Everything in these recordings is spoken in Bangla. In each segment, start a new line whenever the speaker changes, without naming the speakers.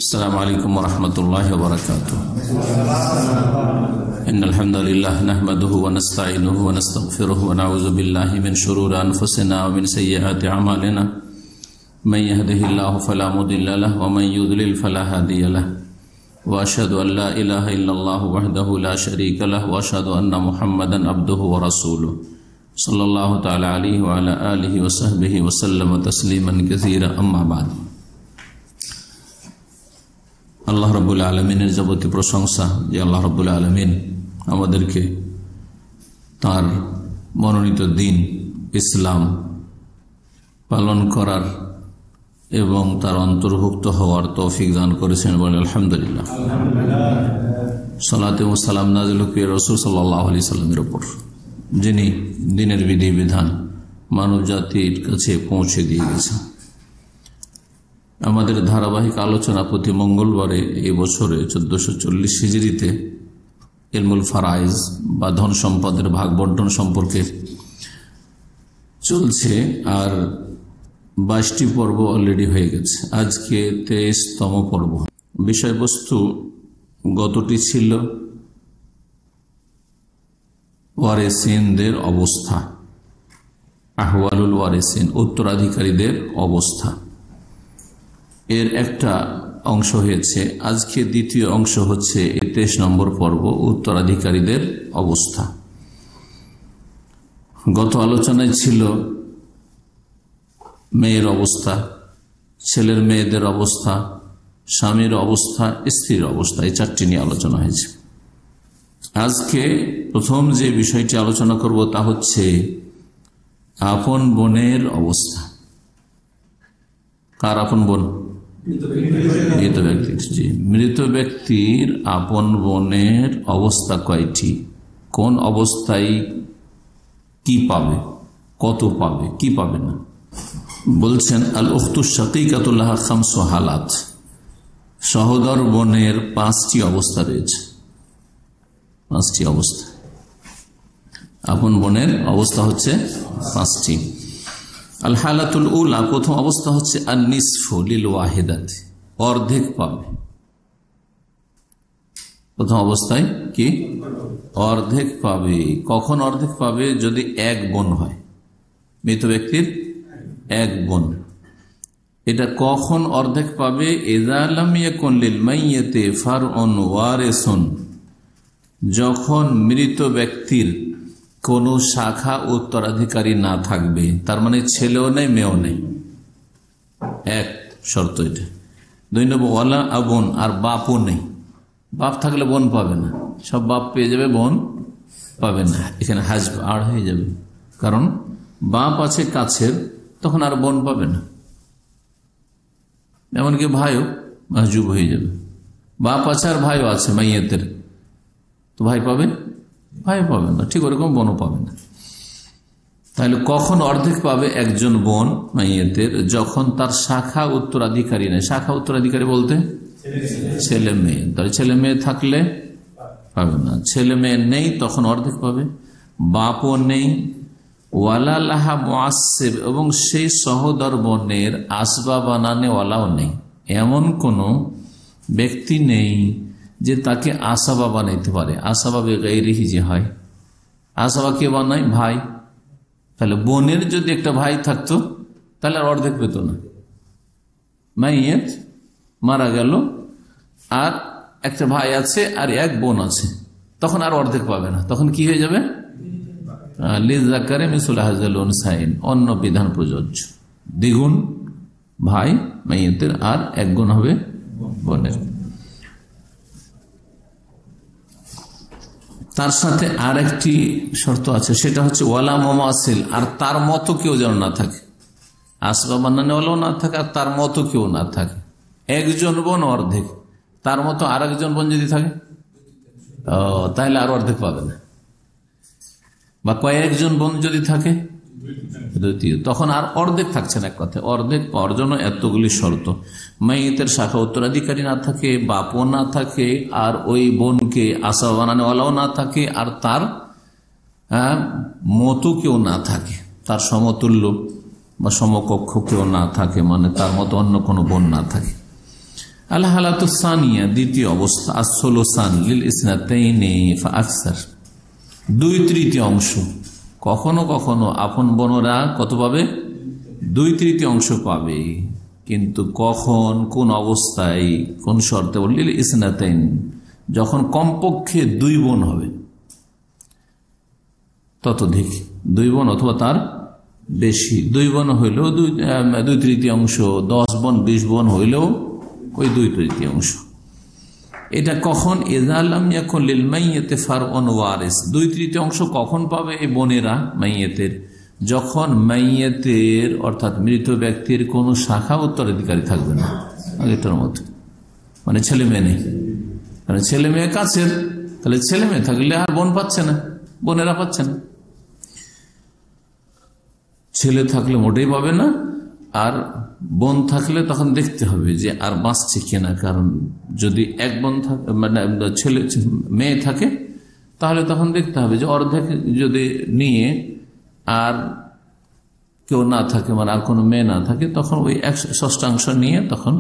السلام عليكم ورحمة الله وبركاته. إن الحمد لله نحمده ونستعينه ونستغفره ونعوذ بالله من شرور أنفسنا ومن سيئات أعمالنا من يهده الله فلا مضل له ومن يضلل فلا هادي له وأشهد أن لا إله إلا الله وحده لا شريك له وأشهد أن محمدا عبده ورسوله صلى الله تعالى عليه وعلى آله وصحبه وسلم تسليما كثيرا أما بعد. আল্লাহ রাব্বুল আলামিনের যাবতীয় প্রশংসা যে আল্লাহ রাব্বুল আলামিন আমাদেরকে তার মনোনীত দিন ইসলাম পালন করার এবং তার অন্তর্ভুক্ত হওয়ার তৌফিক দান করেছেন বলে আলহামদুলিল্লাহ। সালাত ও সালাম নাযিল হোক রাসূল সাল্লাল্লাহু আলাইহি সাল্লামের উপর, যিনি দিনের বিধিবিধান মানব জাতির কাছে পৌঁছে দিয়ে গেছেন। আমাদের ধারাবাহিক আলোচনা প্রতি মঙ্গলবারে এই বছরে 1440 হিজরিতে ইলমুল ফারাইজ বা ধন সম্পদের ভাগ বন্টন সম্পর্কে চলছে, আর 22টি পর্ব অলরেডি হয়ে গেছে। আজকে 23তম পর্ব। বিষয়বস্তু গতটি ছিল ওয়ারিসিনদের অবস্থা, আহওয়ালুল ওয়ারিসিন, উত্তরাধিকারীদের অবস্থা। এর একটা অংশ হয়েছে, আজকে দ্বিতীয় অংশ হচ্ছে 23 নম্বর পর্ব, উত্তরাধিকারীদের অবস্থা। গত আলোচনায় ছিল মেয়ের অবস্থা, ছেলের মেয়েদের অবস্থা, স্বামীর অবস্থা, স্ত্রীর অবস্থা, এই 4টি নিয়ে আলোচনা হয়েছে। আজকে প্রথম যে বিষয়টি আলোচনা করব তা হচ্ছে আপন বোনের অবস্থা। কার আপন বোন? মৃত ব্যক্তির। জি, মৃত ব্যক্তির আপন বোনের অবস্থা কয়টি, কোন অবস্থায় কি পাবে, কত পাবে, কি পাবে না। বলছেন আল উখতু শাকীকাতু লাহা খামসু হালাত, সহোদর বোনের 5টি অবস্থা রয়েছে। 5টি অবস্থা, আপন বোনের অবস্থা হচ্ছে 5টি। আল হালাতুল উলা, প্রথম অবস্থা হচ্ছে আন নিসফু লিল ওয়াহিদাতি, অর্ধেক পাবে। প্রথম অবস্থায় কি অর্ধেক পাবে। কখন অর্ধেক পাবে? যদি এক বোন হয়, মৃত ব্যক্তির এক বোন। এটা কখন অর্ধেক পাবে? ইযা লাম ইয়াকুন লিল মাইয়িতি ফারউন ওয়ারিসুন, যখন মৃত ব্যক্তির কোন শাখা উত্তরাধিকারী না থাকবে, তার মানে ছেলেও নেই মেয়েও নেই। এক শর্ত এটা। 2 নম্বর ওয়ালা আবুন, আর বাপও নেই। বাপ থাকলে বোন পাবে না, সব বাপ পেয়ে যাবে, বোন পাবে না। এখানে হাজব আড় হয়ে যাবে, কারণ বাপ আছে কাছের, তখন আর বোন পাবে না। এমনকি ভাইও মাহজুব হয়ে যাবে। বাপ আছে আর ভাইও আছে মাইয়াতের, তো ভাই পাবে? ভাই পাবে না। ঠিক ওরকম বোনও পাবে না। তাহলে কখন অর্ধেক পাবে একজন বোন মাইয়াতের? যখন তার শাখা উত্তরাধিকারী নেই। শাখা উত্তরাধিকারী বলতে ছেলে মেয়ে। তাহলে ছেলে মেয়ে থাকলে পাবে না, ছেলে মেয়ে নেই তখন অর্ধেক পাবে। বাপও নেই, ওয়ালা লাহা মুআসসিব, এবং সেই সহোদর বোনের আসবাব বানানেওয়ালাও নেই। এমন কোন ব্যক্তি নেই যে তাকে আসাবা বানাইতে পারে। আসাবা বেগাইরিহি যে হয়, আসাবা কে বানায়? ভাই। তাহলে বোনের যদি একটা ভাই থাকতো তাহলে আর অর্ধেক পেত না। মাইয়েত মারা গেল, আর একটা ভাই আছে আর এক বোন আছে, তখন আর অর্ধেক পাবে না। তখন কি হয়ে যাবে? লিযাকারি মিসলু হাযিল উনসাইন, অন্য বিধান প্রযোজ্য। দ্বিগুণ ভাই মাইয়েতের, আর এক গুণ হবে বোনের। তার সাথে আর একটি শর্ত আছে, সেটা হচ্ছে ওয়ালা মুমাসিল, আর তার মতো কেউ যেন না থাকে। আসবাব বানানেওয়ালাও না থাকে, আর তার মতো কেউ না থাকে। একজন বোন অর্ধেক, তার মতো আর একজন বোন যদি থাকে তাহলে আর অর্ধেক পাবে না। বা কয়েকজন বোন যদি থাকে, দ্বিতীয়, তখন আর অর্ধেক থাকছে না। এক কথায় অর্ধেক পাওয়ার জন্য এতগুলি শর্ত। মাইয়েতের শাখা উত্তরাধিকারী না থাকে, বাপও না থাকে, আর ওই বোনকে আশা বানানোওয়ালাও না থাকে, আর তার মতো কেউ না থাকে, তার সমতুল্য বা সমকক্ষ কেউ না থাকে, মানে তার মতো অন্য কোনো বোন না থাকে। আল হালাতু সানিয়া, দ্বিতীয় অবস্থা, আসলুসান লিল ইসনাতাইনি ফাআকসার, 2/3 অংশ। কখনো কখনো আপন বোনরা কত পাবে? 2/3 অংশ পাবে, কিন্তু কখন, কোন অবস্থায়, কোন শর্তে? লিল ইসনাতাইন, যখন কমপক্ষে 2 বোন হবে, ততোধিক 2 বোন অথবা তার বেশি। 2 বোন হইলেও 2/3 অংশ, 10 বোন 20 বোন হইলেও ওই 2/3 অংশ। এটা কখন? ইযা লাম ইয়াকুন লিল মাইয়িতি ফারউন ওয়ারিস, 2/3 অংশ কখন পাবে এই বোনেরা মাইয়েতের? যখন মাইয়েতের অর্থাৎ মৃত ব্যক্তির কোন শাখা উত্তরাধিকারী থাকবে না আগেটার মতো, মানে ছেলে মেয়ে নেই। কারণ ছেলে মেয়ে কাছের, তাহলে ছেলে মেয়ে থাকলে আর বোন পাচ্ছে না, বোনেরা পাচ্ছে না। ছেলে থাকলে মোটেই পাবে না, আর বোন থাকলে তখন দেখতে হবে যে আর বাঁচছে কিনা। কারণ যদি এক বোন থাকে, মানে ছেলে মেয়ে থাকে, তাহলে তখন দেখতে হবে যে অর্ধেক যদি নিয়ে আর কেউ না থাকে, মানে আর কোনো মেয়ে না থাকে, তখন ওই 1/6 নিয়ে তখন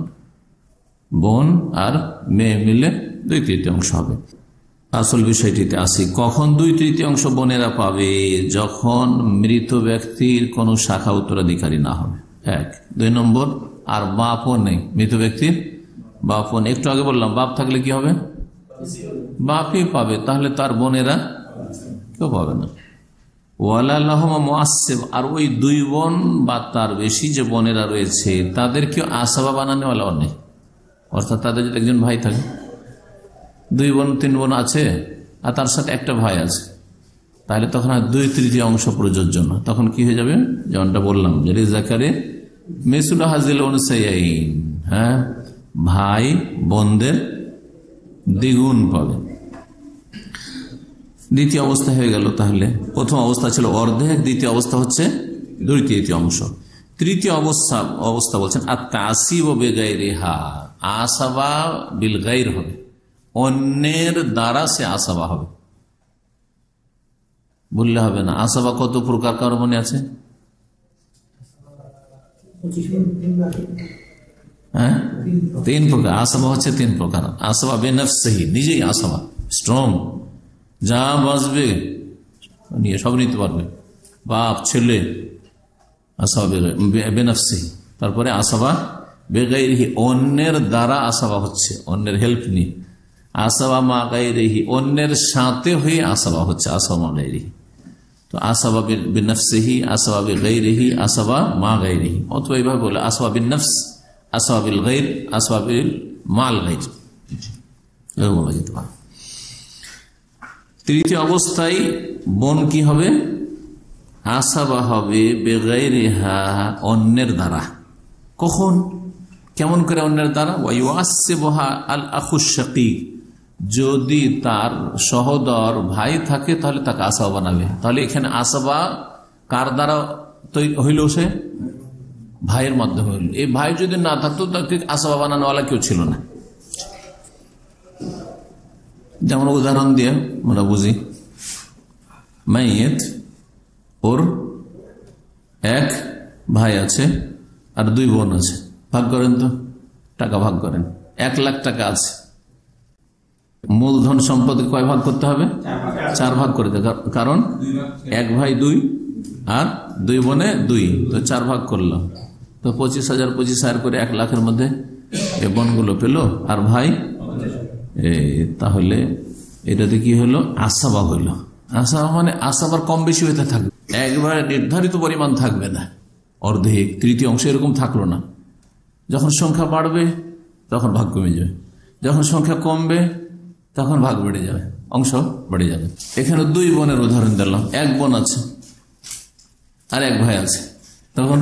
বোন আর মেয়ে মিলে 2/3 অংশ হবে। আসল বিষয়টিতে আসি, কখন 2/3 অংশ বোনেরা পাবে? যখন মৃত ব্যক্তির কোনো শাখা উত্তরাধিকারী না হবে, 1। 2 নম্বর, আর বাপও নেই, মৃত ব্যক্তির বাপও নেই। একটু আগে বললাম বাপ থাকলে কি হবে? বাপই পাবে, তাহলে তার বোনেরা কেউ পাবে না। ওয়ালা লাহুমা মুআসসিব, আর ওই 2 বোন বা তার বেশি যে বোনেরা রয়েছে তাদেরকে আসাবা বানানোওয়ালা নেই। অর্থাৎ তাদের যদি একজন ভাই থাকে, 2 বোন 3 বোন আছে, আর তার সাথে একটা ভাই আছে, তাহলে তখন আর 2/3 অংশ প্রযোজ্য না। তখন কি হয়ে যাবে? যেমনটা বললাম, যে লিযাকারি মিসলু হাযিল উনসায়াইন, হ্যাঁ, ভাই বোনদের দ্বিগুণ পাবে। দ্বিতীয় অবস্থা হয়ে গেল। তাহলে প্রথম অবস্থা ছিল অর্ধেক, দ্বিতীয় অবস্থা হচ্ছে 2/3 অংশ। তৃতীয় অবস্থা বলছেন আত-তাসিব বিগাইরিহা, আসাবা বিল গাইর হবে, অন্যের দ্বারা সে আসাবা হবে। বললে হবে না। আসাবা কত প্রকার কারো মনে আছে? হ্যাঁ, 3 প্রকার। আসাবা হচ্ছে 3 প্রকার। আসাবা বেনফসহি, নিজেই আসাবা, স্ট্রং, যা বাঁচবে নিয়ে সব নিতে পারবে, বাপ ছেলে, আসাবা বেনফসহি। তারপরে আসাবা বেগাইরিহি, অন্যের দ্বারা আসাবা হচ্ছে, অন্যের হেল্প নিয়ে। আসাবা মা গাইরিহি, অন্যের সাথে হয়ে আসাবা হচ্ছে, আসাবা মা গাইরিহি। তো আসাবা বিনফসিহি, আসাবা বিগাইরিহি, আসাবা মা গাইরিহি। অথবা এইভাবে বলে আসাবা বিনফস, আসাবা বিল গাইর, আসাবা বিল মাল গাইর, বলা যেতে পারে। তৃতীয় অবস্থায় বোন কি হবে? আসাবা হবে বেগাইরিহা, অন্যের দ্বারা। কখন, কেমন করে অন্যের দ্বারা? ওয়াইউআসসিবুহা আল আখুশ শাকীক, যদি তার সহোদর ভাই থাকে তাহলে তাকে আসাবা বানাবে। তাহলে এখানে আসাবা কার দ্বারা হইল? সে ভাইয়ের মাধ্যমে হইল। এই ভাই যদি না থাকতো তাকে আসাবা বানানোওয়ালা কেউ ছিল না। যেমন উদাহরণ দিয়ে আমরা বুঝি, মাইয়েত, ওর 1 ভাই আছে আর 2 বোন আছে, ভাগ করেন তো, টাকা ভাগ করেন। 1 লাখ টাকা আছে, মূলধন সম্পদকে কয় ভাগ করতে হবে? 4 ভাগ করে দেয়। কারণ 1 ভাই 2 আর 2 বোনে 2, তো 4 ভাগ করলাম, তো 25,000 করে 1 লাখের মধ্যে এ বোনগুলো পেল, আর ভাই। তাহলে এটাতে কি হলো? আসাবা হইল। আসাবা মানে আসাবার কম বেশি হইতে থাকবে, একবারে নির্ধারিত পরিমাণ থাকবে না, অর্ধেক, তৃতীয় অংশ এরকম থাকলো না। যখন সংখ্যা বাড়বে তখন ভাগ কমে যাবে, যখন সংখ্যা কমবে তখন ভাগ বেড়ে যাবে, অংশ বেড়ে যাবে। এখানে 2 বোনের উদাহরণ দিলাম। 1 বোন আছে আর 1 ভাই আছে, তখন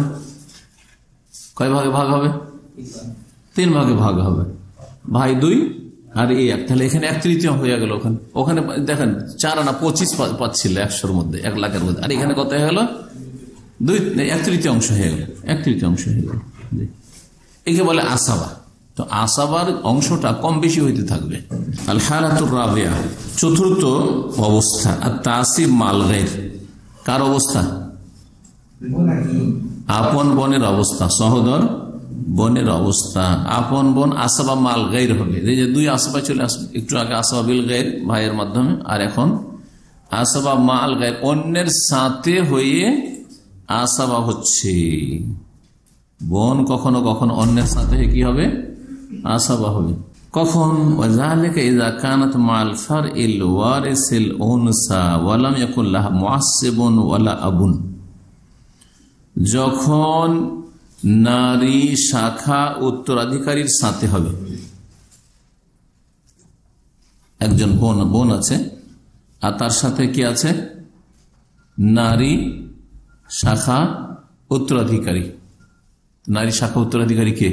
কয় ভাগে ভাগ হবে? 3 ভাগে ভাগ হবে। ভাই 2 আর 1, তাহলে এখানে 1/3 হয়ে গেল। ওখানে দেখেন 4 আনা 25 পাচ্ছিল 100-র মধ্যে, 1 লাখের মধ্যে, আর এখানে কত হয়ে গেল? 1/3 অংশ হয়ে গেল, 1/3 অংশ হয়ে গেল। একে বলে আসাবা। তো আসাবার অংশটা কম বেশি হইতে থাকবে। আল হালাতুর রাবিয়া, চতুর্থ অবস্থা, আত-তাসিব মাল গায়র, কার অবস্থা? আপন বোনের অবস্থা, সহোদর বোনের অবস্থা। আপন বোন আসবা মাল গাইর হবে, এই যে দুই আসবা চলে আসবে, একটু আগে আসবা বিল গাইর ভাইয়ের মাধ্যমে, আর এখন আসবা মাল গাইর অন্যের সাথে হয়ে আসবা হচ্ছে। বোন কখনো কখনো অন্যের সাথে কি হবে? আসবা হবে। কখন? ওয়াযালিকা ইযা কানাত মাল ফারইল ওয়ারিসিল উনসা ওয়া লাম ইয়াকুন লাহা মুআসসিবুন ওয়ালা আবুন, যখন নারী শাখা উত্তরাধিকারীর সাথে হবে। একজন বোন আছে আর তার সাথে কি আছে? নারী শাখা উত্তরাধিকারী। নারী শাখা উত্তরাধিকারী কে?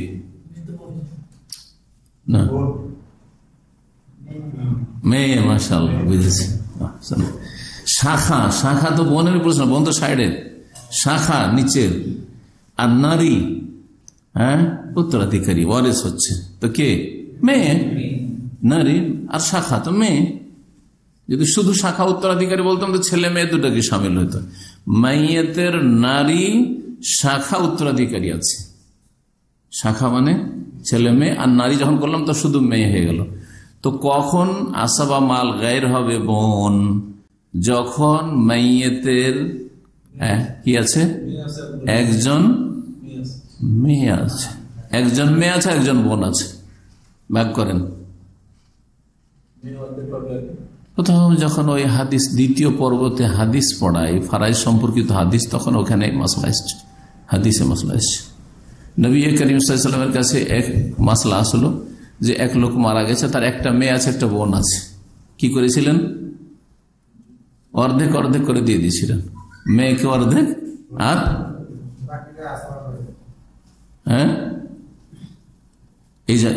না, মেয়ে। মাশাআল্লাহ, বুঝেছি। শাখা, শাখা তো বোনের প্রশ্ন, বোন তো সাইডের, শাখা নিচের, আর নারী উত্তরাধিকারী ওয়ারিস হচ্ছে তো কে? মেয়ে। নারী আর শাখা তো মেয়ে। যদি শুধু শাখা উত্তরাধিকারী বলতাম তো ছেলে মেয়ে দুটাকে সামিল হইতো। মাইয়াতের নারী শাখা উত্তরাধিকারী আছে, শাখা মানে ছেলে মেয়ে, আর নারী যখন করলাম তো শুধু মেয়ে হয়ে গেল। তো কখন আসবা মাল গায়ের হবে বোন? যখন মাইয়াতের কি আছে? একজন মেয়ে আছে, একজন মেয়ে আছে, একজন বোন আছে। ভাগ করেন। প্রথম যখন ওই হাদিস দ্বিতীয় পর্বতে হাদিস পড়ায়, ফারাইজ সম্পর্কিত হাদিস, তখন ওখানে মাসলা এসছে, হাদিসে মাসলা এসছে। নবী করিম সাল্লাল্লাহু আলাইহি ওয়াসাল্লামের কাছে এক মাসলা আসলো যে এক লোক মারা গেছে, তার একটা মেয়ে আছে, একটা বোন আছে। কি করেছিলেন? অর্ধেক অর্ধেক করে দিয়ে দিয়েছিলেন, মেয়েকে অর্ধেক আর এই যে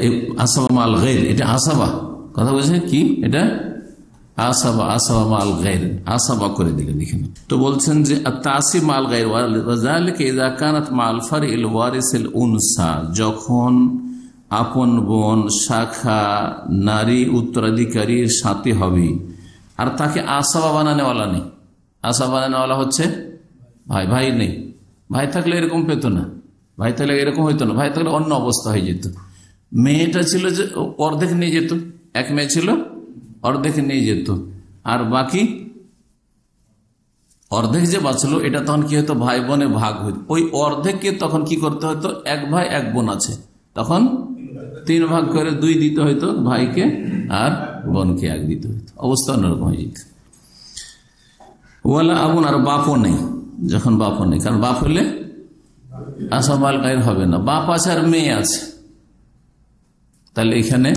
আসবা মাল গায়র, এটা আসবা কথা বলছে কি? এটা আসবা, আসবা মাল গায়র, আসবা করে দিলেন এখানে। তো বলছেন যে তাসিব মাল গায়র ওয়াযালিকা ইযা কানাত মাল ফারইল ওয়ারিসিল উনসা, যখন আপন বোন শাখা নারী উত্তরাধিকারীর সাথে হবে আর তাকে আসবা বানানেওয়ালা নেই। আসবা বানানেওয়ালা হচ্ছে ভাই। ভাই নেই, ভাই থাকলে এরকম পেত না, ভাই থাকলে এরকম হইতো না, ভাই থাকলে অন্য অবস্থা হয়ে যেত। মেয়েটা ছিল যে অর্ধেক নিয়ে যেত, এক মেয়ে ছিল অর্ধেক নিয়ে যেত, আর বাকি অর্ধেক যে বাঁচলো এটা তখন কি হতো? ভাই বোনে ভাগ হইত। ওই অর্ধেককে তখন কি করতে হতো? এক ভাই এক বোন আছে, তখন 3 ভাগ করে 2 দিতে হইতো ভাইকে, আর বোনকে 1 দিতে হইতো। অবস্থা অন্যরকম হয়ে যেত। ওয়ালা আবুন, আর বাপও নেই, যখন বাপও নেই, কারণ বাপ হলে আসবা মাল গায়র হবে না। বাপ আছে আর মেয়ে আছে, তাহলে এখানে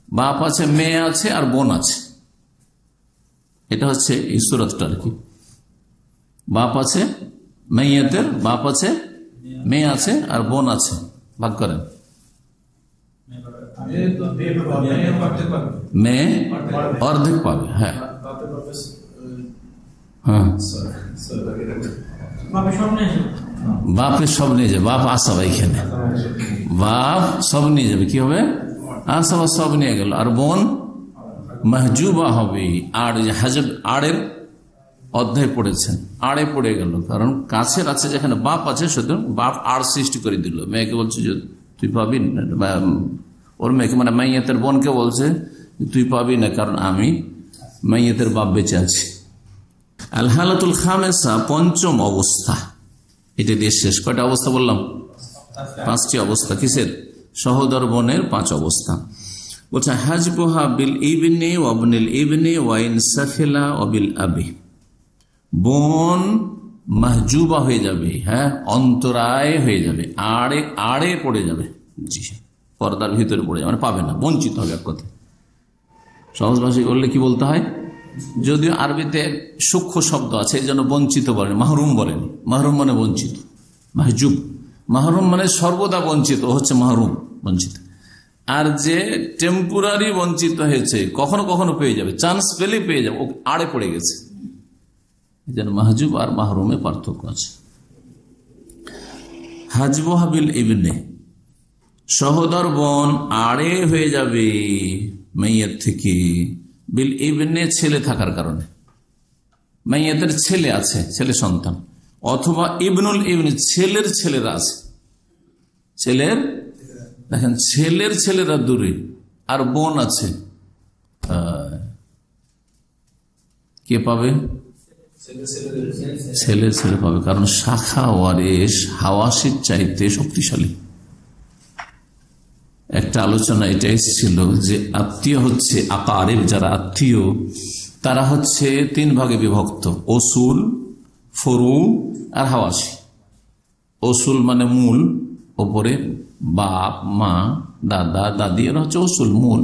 বাপ আছে, মেয়ে আছে আর বোন আছে। এটা হচ্ছে এই সূরাতটা আর কি। বাপ আছে, মাইয়াতের বাপ আছে, মেয়ে আছে আর বোন আছে। ভাগ করেন। মেয়ে অর্ধেক পাবে। হ্যাঁ হ্যাঁ, বাপের সব নিয়ে যাবে। বাপ আসবা, এখানে বাপ সব নিয়ে যাবে। কি হবে? আসবা সব নিয়ে গেল। আর বোন মাহজুবা হবে। আর হাজব, আড়ের অধ্যায় পড়েছেন, আড়ে পড়ে গেল, কারণ কাছের আছে যেখানে বাপ আছে, শুধু বাপ আড় সৃষ্টি করে দিল। মেয়েকে বলছে যে তুই পাবি না, ওর মেয়েকে মানে মাইয়াতের বোনকে বলছে তুই পাবি না, কারণ আমি মাইয়াতের বাপ বেঁচে আছি। আল হালাতুল খামেসা, পঞ্চম অবস্থা। এটা দিয়ে শেষ। কয়টা অবস্থা বললাম? 5টি অবস্থা। কিসের? সহোদর বোনের 5 অবস্থা। বলছে হাজবুহা বিল ইবনে ওয়া ইবনিল ইবনে ওয়া ইন সাফিলা ওয়া বিল আবি, বোন মাহজুবা হয়ে যাবে, হ্যাঁ, অন্তরায় হয়ে যাবে, আড়ে আড়ে পড়ে যাবে। জি, পর্দার ভিতরে পড়ে যাবে, মানে পাবে না, বঞ্চিত হবে। এক কথা সহজ ভাষায় করলে কি বলতে হয়? যদিও আরবিতে সূক্ষ্ম শব্দ আছে, এই জন্য বঞ্চিত বলেন, মাহরুম বলেন। মাহরুম মানে বঞ্চিত, মাহজুব। মাহরুম মানে সর্বদা বঞ্চিত, হচ্ছে মাহরুম, বঞ্চিত। আর যে টেম্পোরারি বঞ্চিত হয়েছে, কখনো কখনো পেয়ে যাবে, চান্স পেলে পেয়ে যাবে, ও আড়ে পড়ে গেছে। এই জন্য মাহজুব আর মাহরুমে পার্থক্য আছে। হাজবুহা বিল ইবনে, সহোদর বোন আড়ে হয়ে যাবে মাইয়াত থেকে। বিল ইবনে, ছেলে থাকার কারণে, মাইয়াতের ছেলে আছে, ছেলে সন্তান, অথবা ইবনুল ইবনে, ছেলের ছেলেরা আছে, ছেলের, দেখেন ছেলের ছেলেরা দূরে, আর বোন আছে, কে পাবে? ছেলের ছেলে পাবে, কারণ শাখা ওয়ারিস হাওয়াসির চাইতে শক্তিশালী। একটা আলোচনা এটা এসেছিল যে আত্মীয় হচ্ছে আকারিব, যারা আত্মীয় তারা হচ্ছে 3 ভাগে বিভক্ত: ওসুল, ফরু আর হাওয়াসি। ওসুল মানে মূল, ওপরে বাপ মা দাদা দাদি, এরা হচ্ছে ওসুল মূল।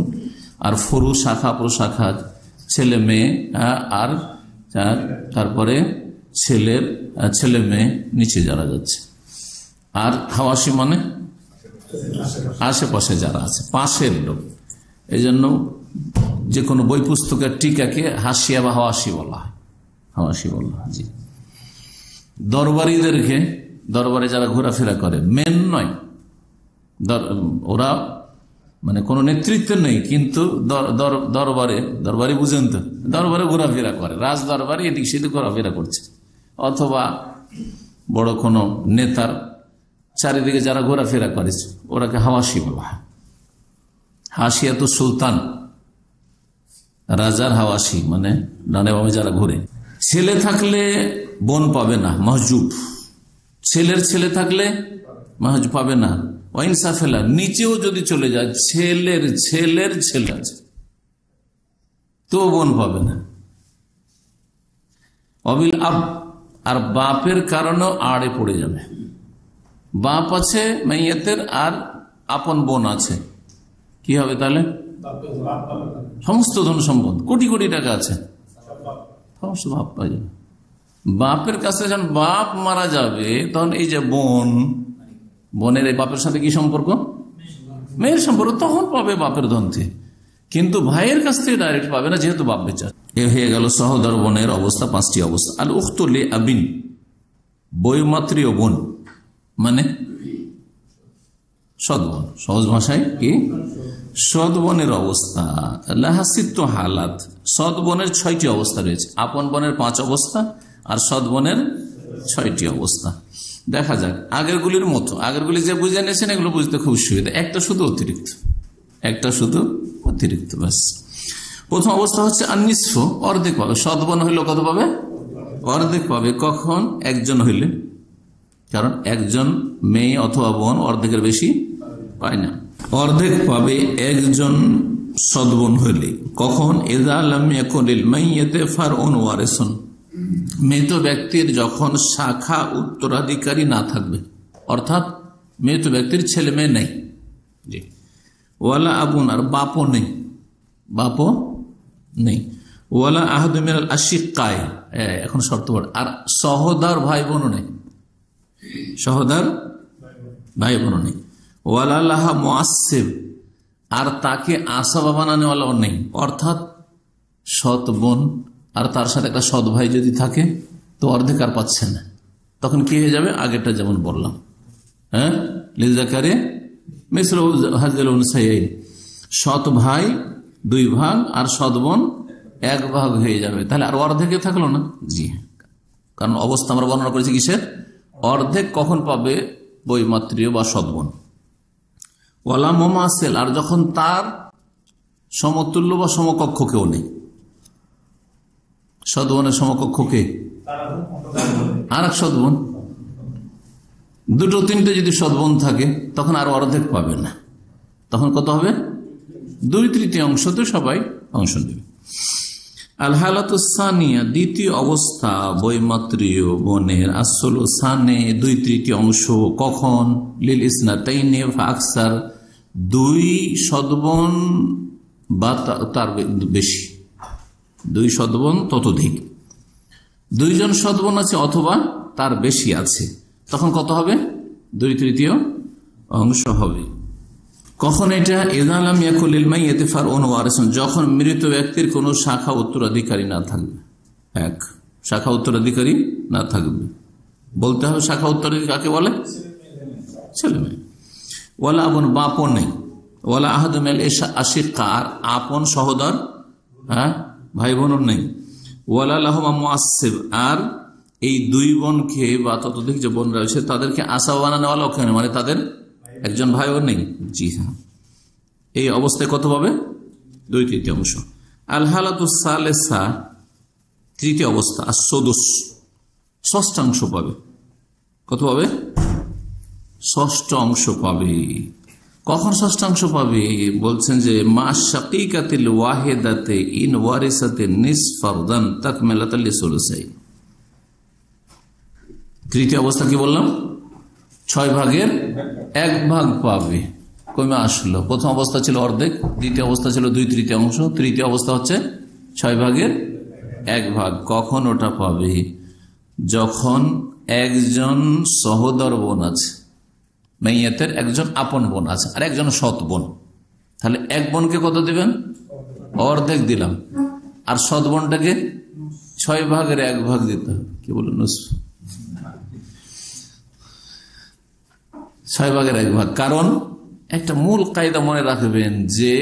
আর ফরু শাখা প্রশাখা, ছেলে মেয়ে, আর তারপরে ছেলের ছেলে মেয়ে নিচে যারা যাচ্ছে। আর হাওয়াসি মানে আশেপাশে যারা আছে, পাশের লোক। এই জন্য যে কোনো বই পুস্তকের টিকাকে হাসিয়া বা হাওয়াসি বলা হয়, হাওয়াসি বলা হয়। জি, দরবারীদেরকে, দরবারে যারা ঘোরাফেরা করে, মেন নয়, ওরা মানে কোনো নেতৃত্ব নেই, কিন্তু দরবারে বুঝেন তো, দরবারে ঘোরাফেরা করে, রাজ দরবারে এদিক সেদিক ঘোরাফেরা করছে, অথবা বড় কোনো নেতার চারিদিকে যারা ঘোরাফেরা করেছে ওরাকে হাওয়াসি বলা হয়। হাসিয়া তো সুলতান, রাজার হাওয়াসি মানে ডানে বামে যারা ঘুরে। ছেলে থাকলে বোন পাবে না, মাহজুব। ছেলের ছেলে থাকলে মাহজুব পাবে না। ওয়াইনসাফেলা, নিচেও যদি চলে যায়, ছেলের ছেলের ছেলে আছে তো বোন পাবে না। অবিল আব, আর বাপের কারণেও আড়ে পড়ে যাবে। বাপ আছে মাইয়াতের, আর আপন বোন আছে, কি হবে তাহলে? সমস্ত ধন সম্পদ, কোটি কোটি টাকা আছে, সমস্ত বাপ পাওয়া যাবে। বাপের কাছে যখন বাপ মারা যাবে, তখন এই যে বোনের এই বাপের সাথে কি সম্পর্ক? মেয়ের সম্পর্ক, তখন পাবে বাপের ধন থেকে, কিন্তু ভাইয়ের কাছ থেকে ডাইরেক্ট পাবে না, যেহেতু বাপ বেঁচে। এ হয়ে গেল সহোদর বোনের অবস্থা, 5টি অবস্থা। আল উখতু লি আবিন, বৈমাত্রীয় বোন মানে সৎ বোন, সহজ ভাষায় কি সৎ বোনের অবস্থা। লাহাসিত্য হালাত, সৎ বোনের 6টি অবস্থা রয়েছে। আপন বোনের 5 অবস্থা, আর সৎ বোনের 6টি অবস্থা। দেখা যাক আগেরগুলির মতো, আগেরগুলি যে বুঝে নিয়েছেন এগুলো বুঝতে খুব সুবিধা, একটা শুধু অতিরিক্ত, ব্যাস। প্রথম অবস্থা হচ্ছে আনিসফ, অর্ধেক পাবে। সৎ বোন হইলে কত পাবে? অর্ধেক পাবে। কখন? একজন হইলে, কারণ একজন মেয়ে অথবা বোন অর্ধেকের বেশি পায় না। অর্ধেক পাবে একজন সৎ বোন হইলে। কখন? ইযা লাম ইয়াকুনিল মাইয়্যিতু ফারউন ওয়ারিসুন, মৃত ব্যক্তির যখন শাখা উত্তরাধিকারী না থাকবে, অর্থাৎ মৃত ব্যক্তির ছেলে মেয়ে নেই। জি, ওয়ালা আবুন, আর বাপও নেই। ওয়ালা আহাদু মিনাল আশিক্কাই, এখন শর্ত পড়ে, আর সহোদর ভাই বোনও নেই, ওয়ালা লাহা মুআসসিব, আর তাকে আসাবা বানানোওয়ালাও নেই। অর্থাৎ সৎ বোন আর তার সাথে একটা সৎ ভাই যদি থাকে তো অর্ধেকার পাচ্ছে না, তখন কি হয়ে যাবে? আগেরটা যেমন বললাম, হ্যাঁ, লিযাকারি মিসলু হাযিল উনসায়াইন, সৎ ভাই 2 ভাগ আর সৎ বোন 1 ভাগ হয়ে যাবে। তাহলে আর অর্ধেকে থাকলো না। জি, কারণ অবস্থা আমরা বর্ণনা করেছি কিসের? অর্ধেক কখন পাবে? বৈমাত্রীয় বা সৎ বোন। ওয়ালা মুমাসিল, আর যখন তার সমতুল্য বা সমকক্ষ কেউ নেই। সৎ বোনের সমকক্ষ কে? আর এক সৎ বোন। 2-3টে যদি সৎ বোন থাকে তখন আর অর্ধেক পাবে না, তখন কত হবে? 2/3 সবাই অংশ নেবে। আল হালাতুস সানিয়া, দ্বিতীয় অবস্থা বৈমাত্রীয় বোনের। আসলু সানে, 2/3 কখন? লিল ইসনাতাইনি ফা আকসার, 2 সৎ বোন বা তার বেশি, 2 সৎ বোন ততোধিক, 2 জন সৎ বোন আছে অথবা তার বেশি আছে, তখন কত হবে? 2/3 হবে। কখন এটা? ইযা লাম ইয়াকুনিল মাইয়্যিতু ফারউন ওয়ারিসুন, যখন মৃত ব্যক্তির কোনো শাখা উত্তরাধিকারী না থাকবে। শাখা উত্তরাধিকারী না থাকবে, বলতে হবে শাখা উত্তরাধিকারী কাকে বলে? ছেলে মেয়ে। ওয়ালা আবুন, বাপও নেই। ওয়ালা আহাদু মিনাল আশিক্কা, আর আপন সহোদর, হ্যাঁ, ভাই বোনও নেই। ওয়ালা লাহুমা মুআসসিব, আর এই 2 বোনকে বা ততোধিক যে বোন রয়েছে তাদেরকে আসাবা বানানোওয়ালা, মানে তাদের একজন ভাইও নেই, জি হ্যাঁ, এই অবস্থায় কত পাবে? 2/3। আল হালাতুস সালেসা, তৃতীয় অবস্থা, আসুদুস, ষষ্ঠাংশ পাবে। কত পাবে? ষষ্ঠ অংশ পাবে। কখন ষষ্ঠাংশ পাবে? বলছেন যে মা শাকিকাতিল ওয়াহিদাতে ইন ওয়ারিসাতে নিসফারদান তাকমিলাতাল লিসুলুসাইন। তৃতীয় অবস্থা কি বললাম? 6/1 পাবে। কমে আসলো। প্রথম অবস্থা ছিল অর্ধেক, দ্বিতীয় অবস্থা ছিল 2/3, তৃতীয় অবস্থা হচ্ছে 6/1। কখন ওটা পাবে? যখন একজন সহোদর বোন আছে, মেয়েতের একজন আপন বোন আছে আর একজন সৎ বোন, তাহলে এক বোনকে কত দিবেন? অর্ধেক দিলাম। আর সৎ বোনটাকে 6/1 দিতে হবে। কি বলুন? 6/1। কারণ একটা মূল কায়দা মনে রাখবেন যে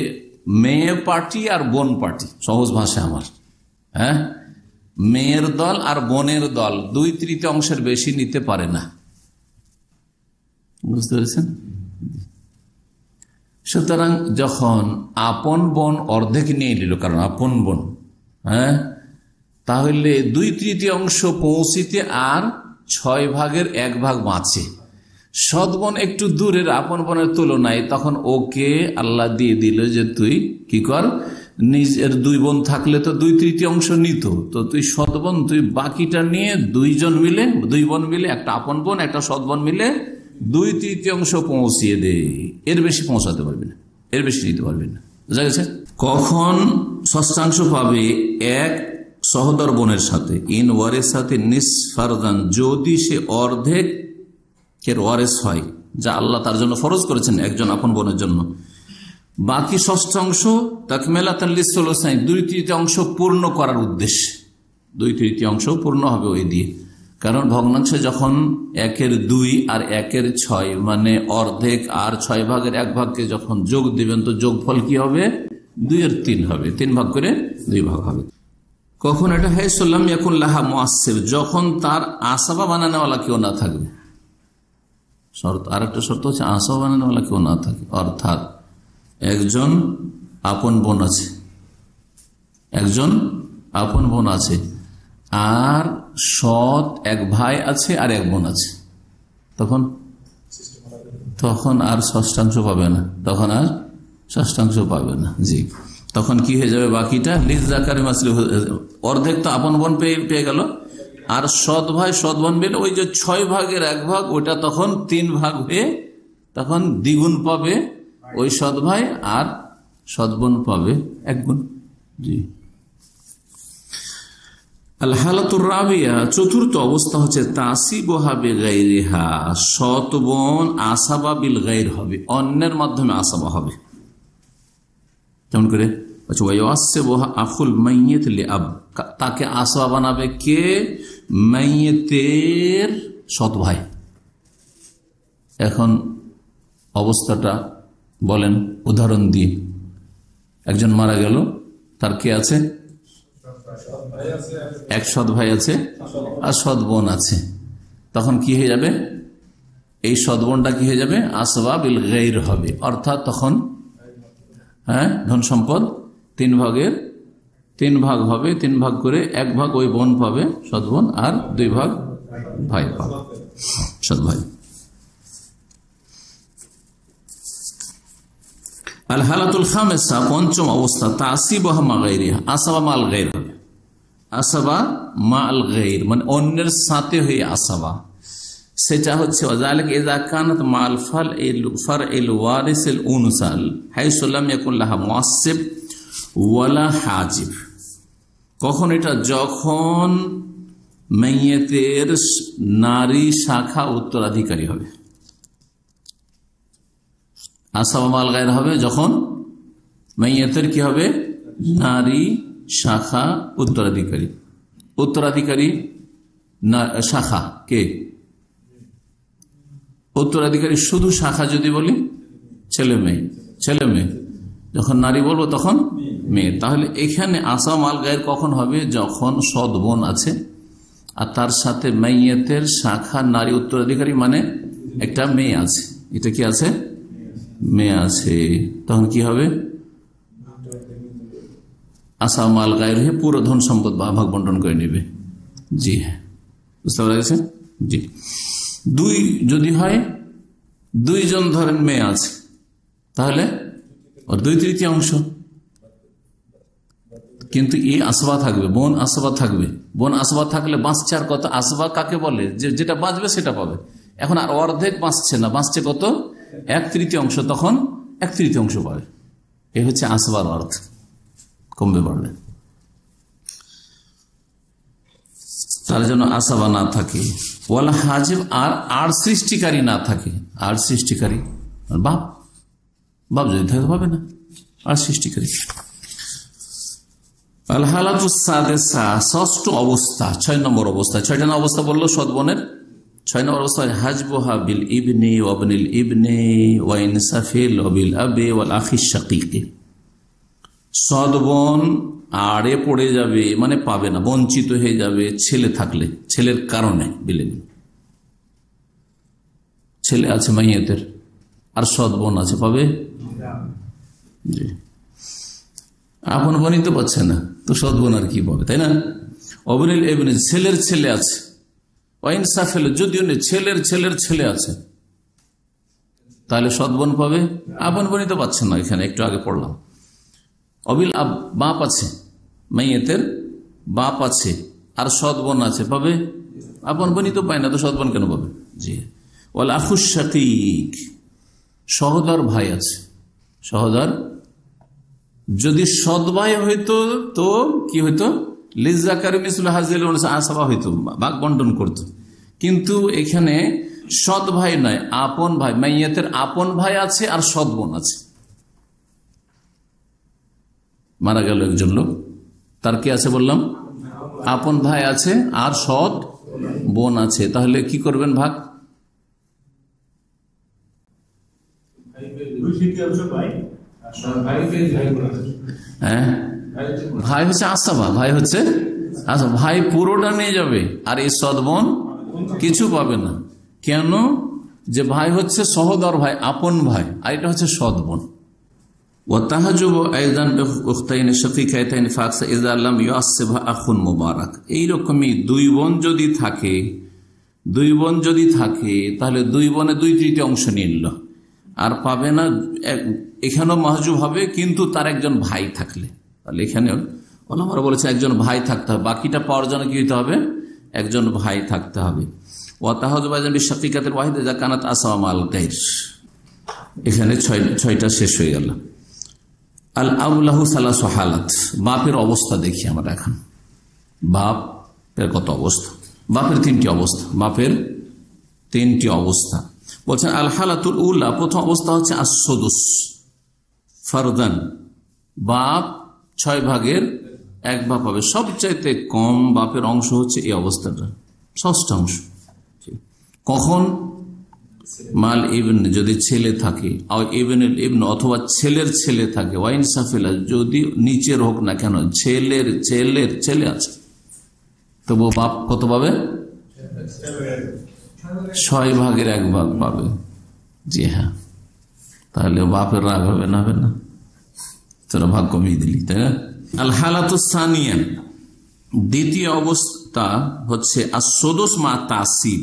মেয়ে পার্টি আর বোন পার্টি, সহজ ভাষা আমার, হ্যাঁ, মেয়ের দল আর বোনের দল 2/3 বেশি নিতে পারে না। বুঝতে পেরেছেন? সুতরাং যখন আপন বোন অর্ধেক নিয়ে নিল, কারণ আপন বোন, হ্যাঁ, তাহলে 2/3 পৌঁছিতে আর 6/1 বাঁচে। সৎ বোন একটু দূরের আপন বোনের তুলনায়, তখন ওকে আল্লাহ দিয়ে দিল যে তুই কি কর, নিজের 2 বোন থাকলে তো 2/3 নিত, তো তুই সৎ বোন, তুই বাকিটা নিয়ে 2 বোন মিলে, একটা আপন বোন একটা সৎ বোন মিলে 2/3 পৌঁছিয়ে দে। এর বেশি পৌঁছাতে পারবি না, এর বেশি নিতে পারবি না। বুঝা গেছে? কখন ষষ্ঠাংশ পাবে? এক সহোদর বোনের সাথে, ইন ওয়ারের সাথে নিসফারদান, যদি সে অর্ধেক এর ওয়ারেস হয়, যা আল্লাহ তার জন্য ফরজ করেছেন একজন আপন বোনের জন্য। বাকি ষষ্ঠাংশ তাকমিলাতাল লিসুলুসাইন, 2/3 পূর্ণ করার উদ্দেশ্যে। 2/3 পূর্ণ হবে ওই দিয়ে। কারণ ভগ্নাংশে যখন 1/2 আর 1/6, মানে অর্ধেক আর 6/1 যখন যোগ দিবেন, তো যোগফল কি হবে? 2/3 হবে। 3 ভাগ করে 2 ভাগ হবে। কখন এটা হয়? সাল্লাম ইয়াকুন লাহা মুআসসিব, যখন তার আসাবা বানানোওয়ালা কেউ না থাকবে। শর্ত, আর একটা শর্ত হচ্ছে আসাবা বানানোওয়ালা কেউ না থাকে। অর্থাৎ একজন আপন বোন আছে, একজন আপন বোন আছে, আর সৎ এক ভাই আছে আর এক বোন আছে, তখন আর ষষ্ঠাংশ পাবে না, তখন আর ষষ্ঠাংশ পাবে না। জি, তখন কি হয়ে যাবে? বাকিটা লিযযাকারি মিসলু, অর্ধেক তো আপন বোন পেয়ে গেল, আর সৎ ভাই সৎ বোন মিলে ওই যে 6/1 ওটা তখন 3 ভাগ হয়ে তখন দ্বিগুণ পাবে ওই সৎ ভাই, আর সৎ বোন পাবে 1 গুণ। জি। আল হালাতুর রাবিয়া, চতুর্থ অবস্থা হচ্ছে তাসিবুহা বিগাইরিহা, সৎ বোন আসাবা বিল গাইর হবে, অন্যের মাধ্যমে আসাবা হবে। কেমন করে? আখুল মাইয়িত লিআব, তাকে আসাবা বানাবে কে? মাইয়িতের সৎ ভাই। এখন অবস্থাটা বলেন উদাহরণ দিয়ে। একজন মারা গেল, তার কে আছে? এক সৎ ভাই আছে আর সৎ বোন আছে। তখন কি হয়ে যাবে? এই সৎ বোনটা কি হয়ে যাবে? আসবা বিল গাইর হবে। অর্থাৎ তখন হ্যাঁ, ধন সম্পদ 3 ভাগ হবে। 3 ভাগ করে 1 ভাগ ওই বোন পাবে, সৎ বোন, আর 2 ভাগ ভাই পাবে, সৎ ভাই। আল হালাতুল খামেসা, পঞ্চম অবস্থা, তাসিবুহা মা গাইরিহা, আসাবা মাল গাইর হবে। আসাবা মাল গাইর মানে অন্যের সাথে হয়ে আসাবা। সেটা হচ্ছে ওয়াজালিকা ইযা কানাত মাল ফারইল ওয়ারিসিল উনসাল হাইসু লাম ইয়াকুন লাহা মুআসসিব ওয়ালা হাজিব। কখন এটা? যখন মাইয়িতের নারী শাখা উত্তরাধিকারী হবে। আসাবা মাল গায়র হবে যখন মাইয়িতের কি হবে? নারী শাখা উত্তরাধিকারী শাখা কে? উত্তরাধিকারী শুধু শাখা যদি বলি ছেলে মেয়ে, যখন নারী বলবো তখন মেয়ে। তাহলে এখানে আসাবা মাল গায়র কখন হবে? যখন সৎ বোন আছে আর তার সাথে মাইয়িতের শাখা নারী উত্তরাধিকারী, মানে একটা মেয়ে আছে, এটা কি আছে, মেয়ে আছে, তখন কি হবে, আসা মাল গায়ের হয়ে পুরো ধন সম্পদ ভাগ বন্টন করে নেবে। জি হ্যাঁ, বুঝতে পারা গেছে। জি, দুই যদি হয়, দুইজন ধরেন মেয়ে আছে, তাহলে ওর 2/3 কিন্তু এই আসবা থাকবে, বোন আসবা থাকবে। বোন আসবা থাকলে বাঁচছে আর কত, আসবা কাকে বলে, যেটা বাঁচবে সেটা পাবে। এখন আর অর্ধেক বাঁচছে না, বাঁচছে কত, 1/3, তখন 1/3 পাবে। এই হচ্ছে আসবার অর্থ, কমবে বাড়বে। তার জন্য আসবা না থাকে, ওয়ালা হাজিব, আর সৃষ্টিকারী না থাকে। আর সৃষ্টিকারী বাপ, বাপ যদি থাকে পাবে না, আর সৃষ্টিকারী। আল হালাতু সাদেসা, ষষ্ঠ অবস্থা, 6 নম্বর অবস্থা। 6টা অবস্থা বললো সদবনের। 6 নম্বর অবস্থা হাজবুহা বিল ইবনে ওয়াবনিল ইবনে ওয়া ইনসাফিল ওয়াবিল আবি ওয়াল আখি শাকীকি। সদবন আড়ে পড়ে যাবে, মানে পাবে না, বঞ্চিত হয়ে যাবে ছেলে থাকলে, ছেলের কারণে। বিলেন ছেলে আছে মাইয়াতের, আর সদবন আছে, পাবে। জি, আপন বোনই তো পাচ্ছে না, তো সদবোন আর কি পাবে, তাই না। অবনিল ইবনে, ছেলের ছেলে আছে, ওয়াইন সাফেল, যদিও নেই, ছেলের ছেলের ছেলে আছে, তাহলে সদবোন পাবে। আপন বোনই তো পাচ্ছে না, এখানে একটু আগে পড়লাম। অবিল আব, বাপ আছে, মাইয়েতের বাপ আছে আর সদবোন আছে, পাবে। আপন বোনই তো পায় না, তো সদবোন কেন পাবে। জি, ওয়াল আখুশ শাকীক, সহোদর ভাই আছে, সহোদর। যদি সৎ ভাই হইতো তো কি হইতো, লিজাকারি মিসলু হাজিল আসবা হইতো, ভাগ বন্টন করতো। কিন্তু এখানে সৎ ভাই নয়, আপন ভাই, মাইয়াতের আপন ভাই আছে আর সৎ বোন আছে। মারা গেল একজন লোক, তার কি আছে বললাম, আপন ভাই আছে আর সৎ বোন আছে, তাহলে কি করবেন ভাগ। হ্যাঁ, ভাই হচ্ছে আসবা, ভাই হচ্ছে আচ্ছা, ভাই পুরোটা নিয়ে যাবে, আর এই সদবোন কিছু পাবে না। কেন, যে ভাই হচ্ছে সহোদর ভাই, আপন ভাই, আর এটা হচ্ছে সদবোন। ও তাহাজুব আইদান উখতাইন শাকীকাতাইন ফাকসা ইযা লাম ইউসিবহা আখুন মুবারাক। এইরকমই দুই বোন যদি থাকে, তাহলে দুই বোনে 2/3 নিয়ে নিল, আর পাবে না। এখানেও মাহজুব হবে, কিন্তু তার একজন ভাই থাকলে, তাহলে এখানে ওলামারা বলেছে একজন ভাই থাকতে হবে, বাকিটা পাওয়ার জন্য কি হতে হবে, একজন ভাই থাকতে হবে। ওয়া তাহাজুব আইদান বিশাকীকাতিল ওয়াহিদা ইযা কানাত আসওয়া মাল গায়র। এখানে 6টা শেষ হয়ে গেল। আল আউলাহু সালাসু হালাত, বাপের অবস্থা দেখি আমরা এখন। বাপের কত অবস্থা, বাপের 3টি অবস্থা, বাপের 3টি অবস্থা বলছেন। আল হালাতুল উলা, প্রথম অবস্থা হচ্ছে আসসুদুস ফারদান, বাপ 6/1 পাবে। সবচাইতে কম বাপের অংশ হচ্ছে এই অবস্থাটা, 6ষ্ঠ। কখন, মাল ইবন, যদি ছেলে থাকে, ইবন অথবা ছেলের ছেলে থাকে, ওয়াইন সাফিলা, যদি নিচের হোক না কেন, ছেলের ছেলের ছেলে আছে, তবু বাপ কত পাবে, 6/1 পাবে। জি হ্যাঁ, তাহলে বাপের রাগ হবে না, হবে না, তোরা ভাগ কমিয়ে দিলি, তাই না। আল হালাতুস সানিয়া, দ্বিতীয় অবস্থা হচ্ছে আসসুদুস মা তাসিব,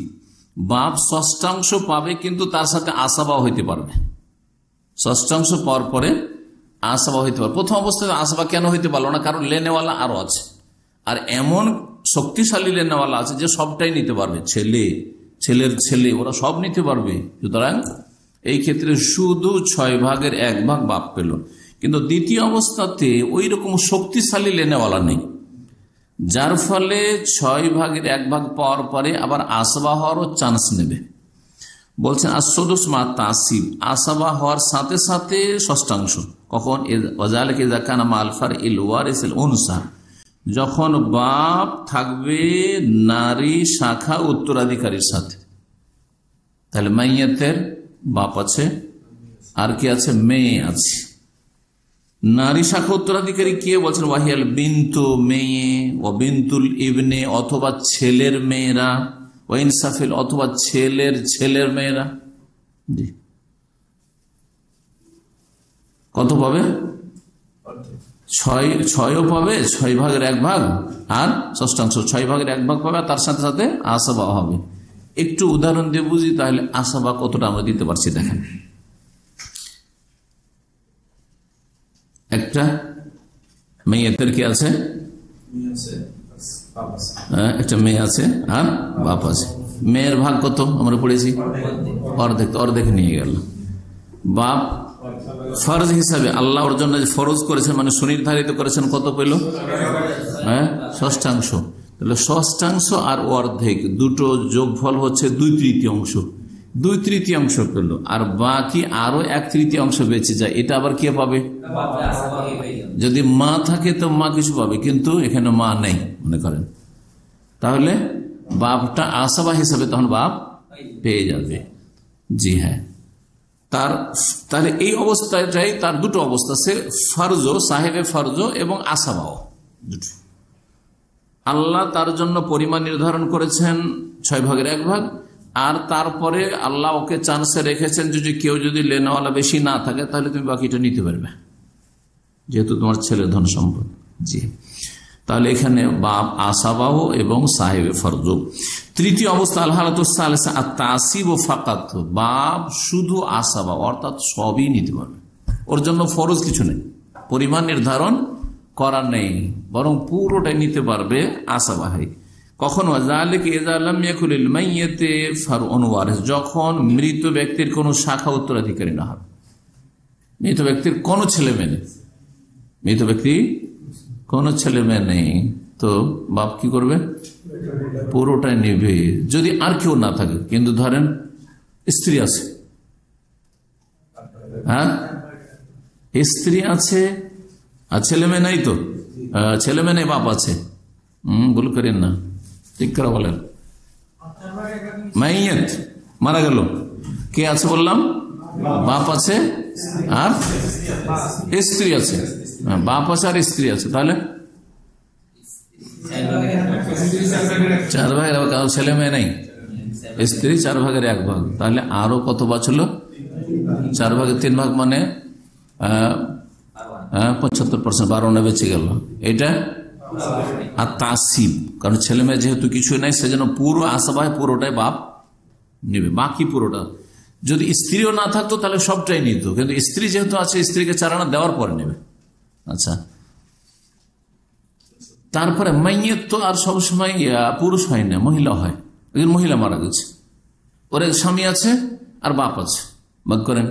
বাপ 6ষ্ঠ পাবে, কিন্তু তার সাথে আসবা হইতে পারবে। 6ষ্ঠ পাওয়ার পরে আসবা হইতে পারবে। প্রথম অবস্থায় আসবা কেন হইতে পারলো না, কারণ লেনেওয়ালা আরো আছে, আর এমন শক্তিশালী লেনেওয়ালা আছে যে সবটাই নিতে পারবে, ছেলে ছেলের ছেলে, ওরা সব নিতে পারবে। সুতরাং এই ক্ষেত্রে শুধু 6/1 বাপ পেল, কিন্তু দ্বিতীয় অবস্থাতে ওই রকম শক্তিশালী লেনেওয়ালা নেই, যার ফলে 6/1 পাওয়ার পরে আবার আসবা হওয়ারও চান্স নেবে। বলছেন আসসুদুস মা তাসিব, আসবা হওয়ার সাথে সাথে 6ষ্ঠ। কখন, ওয়াযালিকা ইযা কানা মা'আল ফারইল ওয়ারিসিল উনসা, যখন বাপ থাকবে নারী শাখা উত্তরাধিকারীর সাথে। তাহলে মাইয়াতের বাপ আছে, আর কি আছে, মেয়ে আছে। নারী শাখা উত্তরাধিকারী কে বলছেন, ওয়াহিয়াল বিন্তু, মেয়ে, ও বিন্তুল ইবনে, অথবা ছেলের মেয়েরা, ও ইনসাফিল, অথবা ছেলের ছেলের মেয়েরা। জি, কত পাবে? 6 পাবে, 6/1 আর ষষ্ঠাংশ 6/1 পাবে, আর তার সাথে সাথে আসবা হবে। একটু উদাহরণ দিয়ে বুঝি তাহলে আসবা কতটা আমরা দিতে পারছি। দেখেন, একটা মেয়েদের কি আছে, একটা মেয়ে আছে আর বাপ আছে। মেয়ের ভাগ কত আমরা পড়েছি? অর্ধেক। অর্ধেক নিয়ে গেল বাপ। ফরজ হিসাবে আল্লাহ ওর জন্য ফরজ করেছেন, মানে সুনির্ধারিত করেছেন, কত পেল? ষষ্ঠাংশ। তাহলে ষষ্ঠাংশ আর অর্ধেক দুটো যোগফল হচ্ছে 2/3। 2/3 পেল, আর বাকি আরো 1/3 বেঁচে যায়। এটা আবার কে পাবে? যদি মা থাকে তো মা কিছু পাবে, কিন্তু এখানে মা নেই মনে করেন, তাহলে বাপটা আসবা হিসাবে তখন বাপ পেয়ে যাবে। জি হ্যাঁ, তাহলে এই অবস্থাটাই তার দুটো অবস্থা, সে ফরজ, সাহেবে ফরজ এবং আসাবাও দুটো। আল্লাহ তার জন্য পরিমাণ নির্ধারণ করেছেন 6/1, আর তারপরে আল্লাহ ওকে চান্সে রেখেছেন যদি কেউ যদি লেনাওয়ালা বেশি না থাকে তাহলে তুমি বাকিটা নিতে পারবে, যেহেতু তোমার ছেলের ধন সম্পদ। জি, তাহলে এখানে বাপ আসাবাহ এবং সাহেবে ফরজ। তৃতীয় অবস্থা আল-হালাতুস-সালিসা ফাকাত, বাপ শুধু আসাবা অর্থাৎ সবই নিতে পারবে, ওর জন্য ফরজ কিছু নেই, পরিমাণ নির্ধারণ করা নেই, বরং পুরোটাই নিতে পারবে আসাবাহাই। কখন? যখন মৃত ব্যক্তির কোন শাখা উত্তরাধিকারী না হবে, মৃত ব্যক্তির কোন ছেলে মেয়ে নেই, মৃত ব্যক্তি কোন ছেলে মেয়ে নেই, তো বাপ কি করবে? পুরোটাই নেবে। যদি আর কেউ না থাকে, কিন্তু ধরেন স্ত্রী আছে, হ্যাঁ স্ত্রী আছে আর ছেলে মেয়ে নাই, তো ছেলে মেয়ে নেই, বাপ আছে। ভুল করেন না, ঠিক করে বলেন। মাইয়াত মারা গেল, কে আছে বললাম? বাপ আছে আর স্ত্রী আছে। বাপ আছে আর স্ত্রী আছে, তাহলে 4/1, ছেলে মেয়ে নাই, স্ত্রী 4/1। তাহলে আরো কত বাঁচলো? 4/3 মানে 75%, 12 বেঁচে গেল। এটা আর তাসিব, কারণ ছেলে মেয়ে যেহেতু কিছু নাই, সেজন্য পুরো আসাবায় পুরোটাই বাপ নেবে, বাকি পুরোটা। যদি স্ত্রীও না থাকতো তাহলে সবটাই নিত, কিন্তু স্ত্রী যেহেতু আছে, স্ত্রীকে 4 আনা দেওয়ার পরে নেবে। আচ্ছা, তারপরে মাইয়াত তো আর সবসময় পুরুষ হয় না, মহিলা হয়। একজন মহিলা মারা গেছে, ওর স্বামী আছে আর বাপ আছে, ভাগ করেন।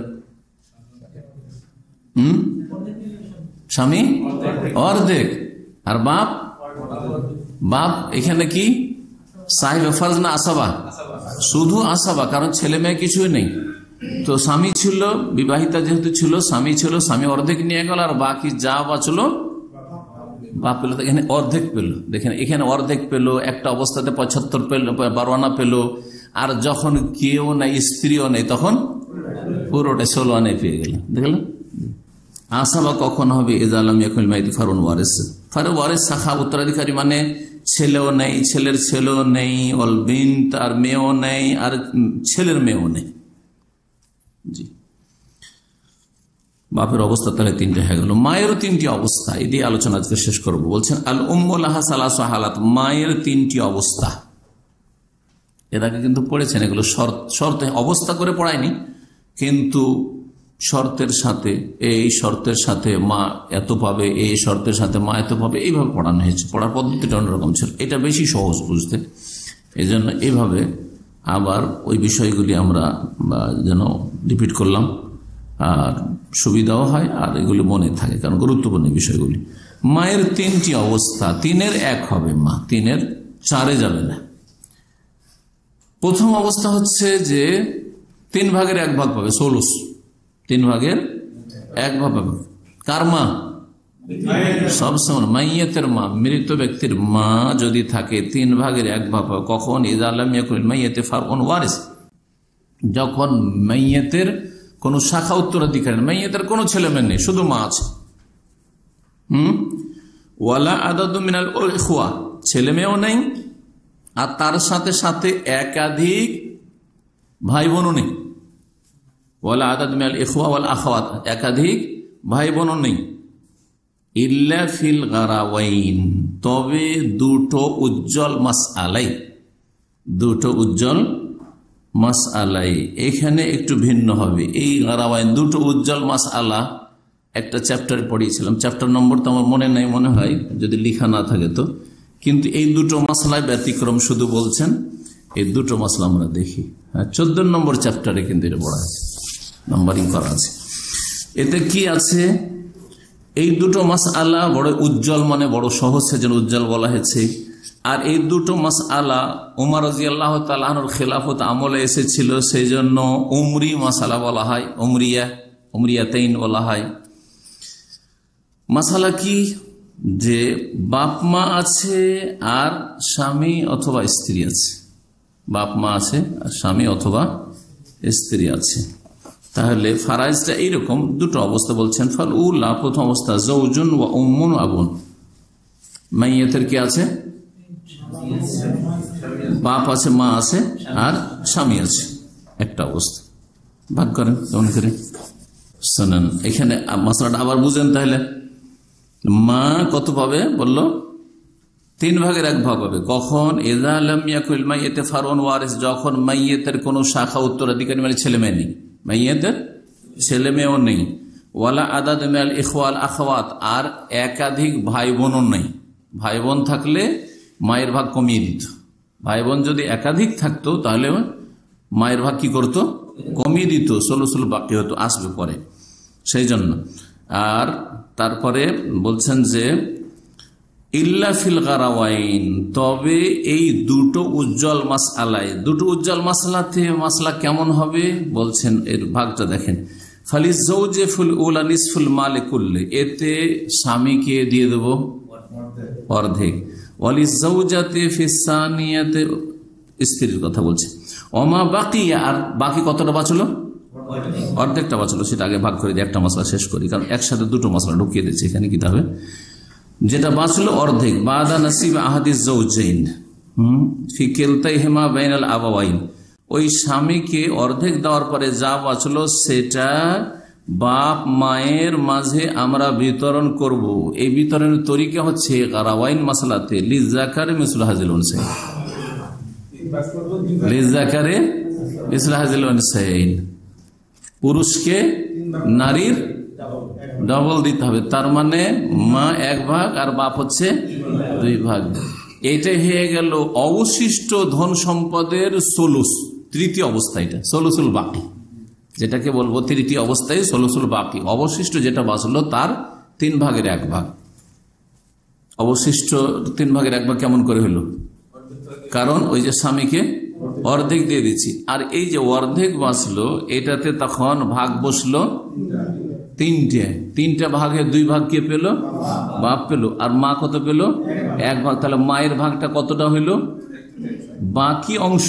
স্বামী অর্ধেক আর বাপ, বাপ এখানে কি সাহেব ফরজ না আসাবা? শুধু আসাবা, কারণ ছেলে মেয়ে কিছুই নেই। তো স্বামী ছিল, বিবাহিতা যেহেতু ছিল, স্বামী ছিল, স্বামী অর্ধেক নিয়ে গেল, আর বাকি যা বাঁচলো বাপ পেল। এখানে অর্ধেক পেল, দেখেন এখানে অর্ধেক পেল, একটা অবস্থাতে 75 পেল, 12 আনা পেল, আর যখন কেউ নাই, স্ত্রীও নেই, তখন পুরোটা 16 আনায় পেয়ে গেল। দেখলেন আসাবা কখন হবে? ইজালাম ইয়াকুল মাইত ফারুন ওয়ারিস। ফারুন ওয়ারিস শাখা উত্তরাধিকারী, মানে ছেলেও নেই, ছেলের ছেলেও নেই, অল বিনত আর মেয়েও নেই, আর ছেলের মেয়েও নেই। জি, বাপের অবস্থা তাহলে 3টে হয়ে গেল। মায়েরও 3টি অবস্থা, এই দিয়ে আলোচনা আজকে শেষ করবো। বলছেন আল উম্মু লাহা সালাসু হালাত, মায়ের 3টি অবস্থা। এর আগে কিন্তু পড়েছেন এগুলো, শর্ত অবস্থা করে পড়ায়নি, কিন্তু শর্তের সাথে, এই শর্তের সাথে মা এত পাবে, এই শর্তের সাথে মা এত পাবে, এইভাবে পড়ানো হয়েছে। পড়ার পদ্ধতিটা অন্যরকম ছিল, এটা বেশি সহজ বুঝতে, এই জন্য এইভাবে আবার ওই বিষয়গুলি আমরা যেন রিপিট করলাম, আর সুবিধাও হয়, আর এগুলি মনে থাকে, কারণ গুরুত্বপূর্ণ বিষয়গুলি। মায়ের 3টি অবস্থা, 3-এর 1 হবে মা, 3-এর 4-এ যাবে না। প্রথম অবস্থা হচ্ছে যে 3/1 পাবে, 16, 3/1 পাবে। কার মা? সবসময় মাইয়াতের মা, মৃত ব্যক্তির মা যদি থাকে 3/1 পাবে। কখন? ইজালাম ইয়াকুল মাইয়াতে ফারউন ওয়ারিস, যখন মাইয়াতের কোন শাখা উত্তরাধিকারী, মাইয়াতের কোন ছেলে মেয়ে নেই, শুধু মা আছে। ওয়ালা আদাদু মিনাল ইখওয়া, ছেলে মেয়েও নেই, আর তার সাথে সাথে একাধিক ভাই বোনও নেই। ওয়ালা আদাদ মিনাল ইখওয়া ওয়াল আখাওয়াত, একাধিক ভাই বোনও নেই। ইল্লা ফিল গারাওয়াইন, তবে দুটো উজ্জ্বল মাসআলাই, দুটো উজ্জ্বল মাসআলাই এখানে একটু ভিন্ন হবে। এই গারাওয়াইন দুটো উজ্জ্বল মাসআলা একটা চ্যাপ্টার পড়িয়েছিলাম, চ্যাপ্টার নম্বর তো আমার মনে নাই, মনে হয় যদি লিখা না থাকে তো, কিন্তু এই দুটো মাসলায় ব্যতিক্রম শুধু বলছেন। এই দুটো মাসলা আমরা দেখি, 14 নম্বর চ্যাপ্টারে কিন্তু এটা পড়া আছে, নাম্বারিং করা আছে। এতে কি আছে? এই দুটো মাসআলা বড় উজ্জ্বল, মানে বড় সহজ, সেজন্য উজ্জ্বল বলা হয়েছে। আর এই দুটো মাসআলা উমর রাদিয়াল্লাহু তাআলা আনহুর খেলাফত আমলে এসেছিল, সেই জন্য উমরি মাসআলা বলা হয়, উমরিয়াতাইন বলা হয়। মাসআলা কি? যে বাপ মা আছে আর স্বামী অথবা স্ত্রী আছে, বাপ মা আছে আর স্বামী অথবা স্ত্রী আছে। তাহলে ফারাইজটা এইরকম দুটো অবস্থা বলছেন। ফাল উলা, প্রথম অবস্থা, জৌজুন ওয়া উম্মুন আবুন, মাইয়াতের কি আছে? বাপ আছে, মা আছে আর স্বামী আছে, একটা অবস্থা। ভাগ করেন কেমন করে শোনেন, এখানে মাসলাটা আবার বুঝেন। তাহলে মা কত পাবে বলল? 3 ভাগের 1 ভাগ হবে। কখন? ইযা লাম ইয়াকুল মাইয়াতে ফারউন ওয়ারিস, যখন মাইয়াতের কোনো শাখা উত্তরাধিকারী মানে ছেলে মেয়ে নেই, মাইয়াতের ছেলে মেয়েও নেই। ওয়ালা আদাদ মিনাল ইখওয়াল আখাওয়াত, আর একাধিক ভাই বোনও নেই। ভাই বোন থাকলে মায়ের ভাগ কমিয়ে দিত। ভাই বোন যদি একাধিক থাকতো তাহলে মায়ের ভাগ কি করতো? কমিয়ে দিত, ষোলসুল বাকি হতো, আসবে পরে, সেই জন্য। আর তারপরে বলছেন যে ইল্লা ফিল গারাওয়াইন, তবে এই দুটো উজ্জ্বল মাসআলায়, দুটো উজ্জ্বল মাসলাতে মাসলা কেমন হবে বলছেন, এর ভাগটা দেখেন। ফালিজ জৌজে ফুল উলা নিসফুল মালে কুল্লে, এতে স্বামীকে দিয়ে দেব অর্ধেক। ওয়ালিজ জৌজাতে ফিসানিয়াতে, স্ত্রীর কথা বলছে। ওমা বাকিয়া, আর বাকি কতটা বাঁচলো? অর্ধেকটা বাঁচলো। সেটা আগে ভাগ করে দিয়ে একটা মশলা শেষ করি, কারণ একসাথে দুটো মশলা ঢুকিয়ে দিচ্ছে এখানে। কি হবে? যেটা বাঁচলো অর্ধেক, বাদা নাসিব আহাদিস জৌজাইন ফি কিলতাইহিমা বাইনাল আবাওয়াইন, ওই স্বামীকে অর্ধেক দেওয়ার পরে যা বাঁচলো সেটা বাপ মায়ের মাঝে আমরা বিতরণ করব। এই বিতরণের তরিকা হচ্ছে গারাওয়াইন মাসলাতে লিজাকারে মিসলু হাজিল উনসাইন, লিজাকারে মিসলু হাজিল উনসাইন, পুরুষকে নারীর ডবল দিতে হবে। তার মানে মা 1 ভাগ আর বাপ হচ্ছে 2 ভাগ। এইটাই হয়ে গেল অবশিষ্ট ধন সম্পদের সলুস, তৃতীয় অবস্থা। এটা সলুসুল বাকি, যেটাকে বলবো তৃতীয় অবস্থায় সলুসুল বাকি। অবশিষ্ট যেটা বাঁচলো তার 3 ভাগের 1 ভাগ। অবশিষ্ট 3 ভাগের 1 ভাগ কেমন করে হলো? কারণ ওই যে স্বামীকে অর্ধেক দিয়ে দিচ্ছি, আর এই যে অর্ধেক বাঁচলো এটাতে তখন ভাগ বসলো 3টে ভাগে 2 ভাগ কে পেল? বাপ পেল। আর মা কত পেল? 1 ভাগ। তাহলে মায়ের ভাগটা কতটা হইল? বাকি অংশ,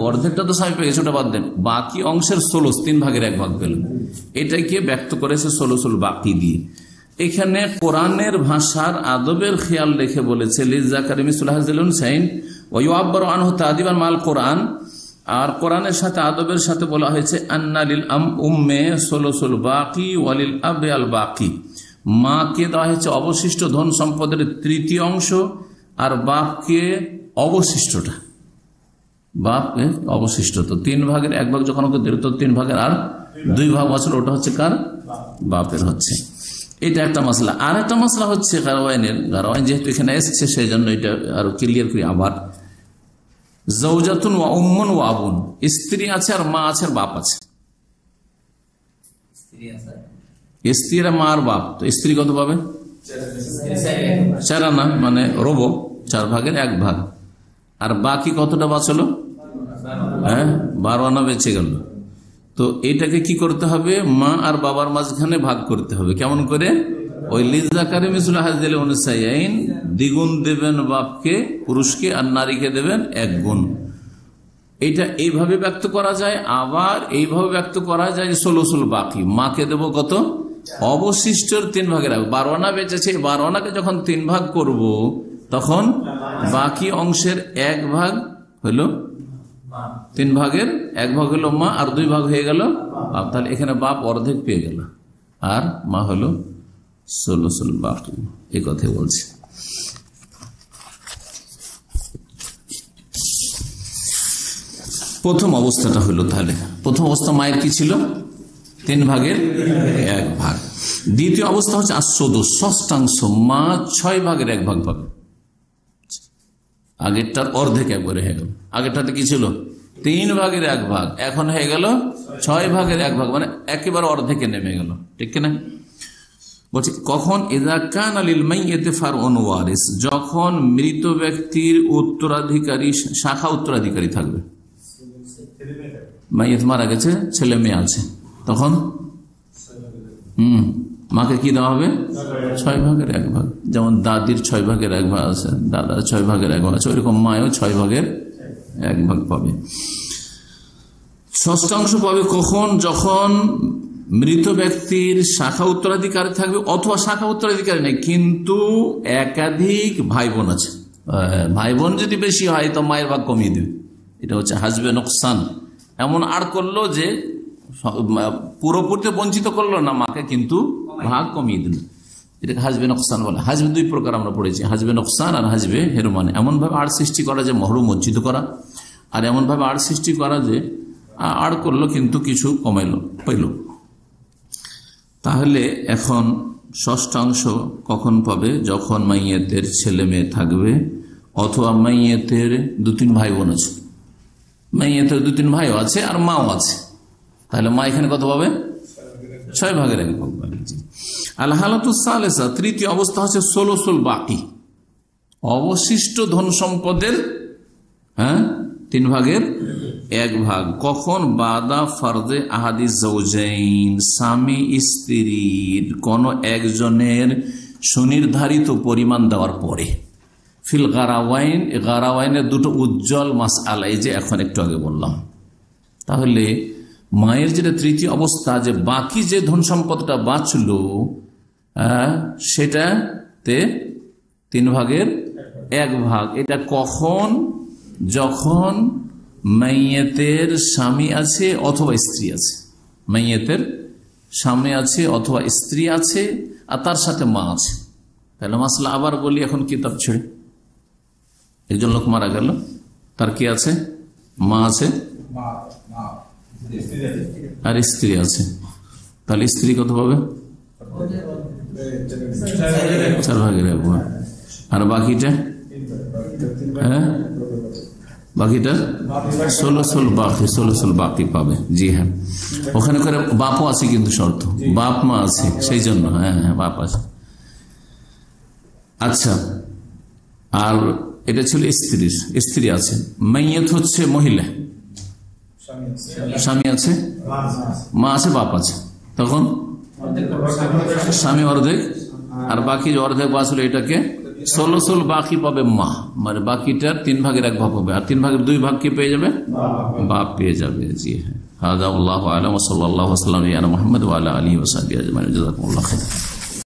অর্ধেকটা তো স্বামী পেয়ে গেছে, ওটা বাদ দেন, বাকি অংশের 3 ভাগের 1 ভাগ পেল। এটাকে ব্যক্ত করেছে ষোলসুল বাকি দিয়ে। এখানে কোরআনের ভাষার আদবের খেয়াল রেখে বলেছে লিজাকারি মিসলু হাজিল উনসাইন ওয়া ইউআব্বারু আনহু তা'দিবান মাল কোরআন। আর কোরআনের সাথে আদবের সাথে বলা হয়েছে আন্না লিল উম্মে সলসুল বাকি ওয়ালিল আবি আল বাকি, মাকে দেওয়া হয়েছে অবশিষ্ট ধন সম্পদের 3য় অংশ, আর বাপকে অবশিষ্টটা, বাপকে অবশিষ্ট। তো 3 ভাগের 1 ভাগ যখন ওকে দিল, তো 3 ভাগের আর 2 ভাগ বছর, ওটা হচ্ছে কার? বাপের হচ্ছে। এটা একটা মাসলা। আর একটা মাসলা হচ্ছে গারাওয়াইনের, গারাওয়াইন যেহেতু এখানে এসছে সেই জন্য এটা আরো ক্লিয়ার করি আবার। জৌজাতুন ওয়া উম্মুন ওয়া আবুন, স্ত্রী আছে আর মা আছে আর বাপ আছে। স্ত্রী আর মা আর বাপ, তো স্ত্রী কত পাবে? 4 আনা, মানে রবো, 4 ভাগের 1 ভাগ। আর বাকি কতটা বাঁচলো? 12 আনা বেঁচে গেল। তো এটাকে কি করতে হবে? মা আর বাবার মাঝখানে ভাগ করতে হবে। কেমন করে? ওই লিজাকারি মিসলু হাজিল উনসাইন, দ্বিগুণ দেবেন বাপকে, পুরুষকে, আর নারীকে দেবেন 1 গুণ। এটা এইভাবে ব্যক্ত করা যায়। আবার এইভাবে ব্যক্ত করা যায় ষোলসুল বাকি, মাকে দেব কত? অবশিষ্টর 3 ভাগের 1। 12 আনা বেঁচেছে, 12 আনাকে যখন 3 ভাগ করব তখন বাকি অংশের 1 ভাগ হলো 3 ভাগের 1 ভাগ হলো মা, আর 2 ভাগ হয়ে গেল বাপ। তাহলে এখানে বাপ অর্ধেক পেয়ে গেল। আর মা হলো সুলুসুল বাকি। এই কথা বলছে। প্রথম অবস্থাটা হলো, তাহলে প্রথম অবস্থা মায়ের কি ছিল? 3 ভাগের 1 ভাগ। দ্বিতীয় অবস্থা হচ্ছে আসদু, ষষ্ঠাংশ, মা 6 ভাগের 1 ভাগ পাবে। আগেরটার অর্ধেক একবারে হয়ে গেল। আগেরটাতে কি ছিল? 3 ভাগের 1 ভাগ, এখন হয়ে গেল 6 ভাগের 1 ভাগ, মানে একেবারে অর্ধেকে নেমে গেল। ঠিক কিনা? বলছি কখন? ইযা কানা লিল মাইয়িতি ফারউন ওয়ারিস, যখন মৃত ব্যক্তির উত্তরাধিকারী, শাখা উত্তরাধিকারী থাকবে। মাইয়িত মারা গেছে, ছেলে মেয়ে আছে, তখন মাকে কি দেওয়া হবে? 6 ভাগের 1 ভাগ। যেমন দাদির 6 ভাগের 1 ভাগ আছে, দাদার 6 ভাগের 1 ভাগ আছে, ওইরকম মায়ও 6 ভাগের 1 ভাগ পাবে। ষষ্ঠাংশ পাবে কখন? যখন মৃত ব্যক্তির শাখা উত্তরাধিকারী থাকবে, অথবা শাখা উত্তরাধিকারী নেই কিন্তু একাধিক ভাই বোন আছে। ভাই বোন যদি বেশি হয় তো মায়ের ভাগ কমিয়ে দেবে। এটা হচ্ছে হাজবে নোকসান। এমন আর করলো যে পুরোপুরি বঞ্চিত করলো না মাকে, কিন্তু ভাগ কমিয়ে দিল। এটাকে হাজবে নোকসান বলে। হাজবে 2 প্রকার আমরা পড়েছি, হাজবে নোকসান আর হাজবে হেরমান। এমন ভাবে আড় সৃষ্টি করা যে মহরুম বঞ্চিত করা, আর এমন ভাবে আড় সৃষ্টি করা যে আড় করলো কিন্তু কিছু কমাইলো পাইল। তাহলে এখন ষষ্ঠাংশ কখন পাবে? যখন মাইয়েতের ছেলে মেয়ে থাকবে, অথবা মাইয়েতের 2-3 ভাই বোন আছে। মাইয়েতের 2-3 ভাইও আছে আর মাও আছে, তাহলে মা এখানে কত পাবে? 6 ভাগের 1 ভাগ পাবে। আল হালাতুস সালেসা, তৃতীয় অবস্থা হচ্ছে সুলুসুল বাকি, অবশিষ্ট ধন সম্পদের 3 ভাগের 1 ভাগ। কখন? বাদা ফারদে আহাদিস জাওজাইন, স্বামী স্ত্রীর কোন একজনের সুনির্ধারিত পরিমাণ দেওয়ার পরে। ফিল গারাওয়াইন, গারাওয়াইনের 2টো উজ্জ্বল মাসআলা, এই যে এখন একটু আগে বললাম। তাহলে মায়ের যেটা তৃতীয় অবস্থা, যে বাকি যে ধন সম্পদটা বাঁচল সেটাতে 3 ভাগের 1 ভাগ। এটা কখন? যখন মাইয়েতের স্বামী আছে অথবা স্ত্রী আছে। মাইয়েতের স্বামী আছে অথবা স্ত্রী আছে আর তার সাথে মা আছে। তাহলে মাসলা আবার বলি এখন কিতাব ছেড়ে। একজন লোক মারা গেল, তার কি আছে? মা আছে আর স্ত্রী আছে। তাহলে স্ত্রী কত পাবে? 4 ভাগের 1 ভাগ। আর বাকিটা? বাকিটা ষোলসুল বাকি পাবে। জি হ্যাঁ, ওখানে করে বাপও আছে কিন্তু শর্ত, বাপ মা আছে সেই জন্য। হ্যাঁ, বাপ আছে। আচ্ছা, আর এটা ছিল স্ত্রীর, স্ত্রী আছে। মাইয়াত হচ্ছে মহিলা, স্বামী আছে, মা আছে, বাপ আছে। তখন স্বামী অর্ধেক, আর বাকি যে অর্ধেক বাঁচলো এটাকে ষোলসুল বাকি পাবে মা, মানে বাকিটার 3 ভাগের 1 ভাগ পাবে। আর 3 ভাগের 2 ভাগ কি পেয়ে যাবে? বাপ পেয়ে যাবে। জি হ্যাঁ। হাদা আল্লাহু আ'লাম ওয়া সাল্লাল্লাহু আলা মুহাম্মদ ওয়া আলা আলিহি ওয়া সাহবিহি আজমাইন। জাযাকুমুল্লাহু খাইরান।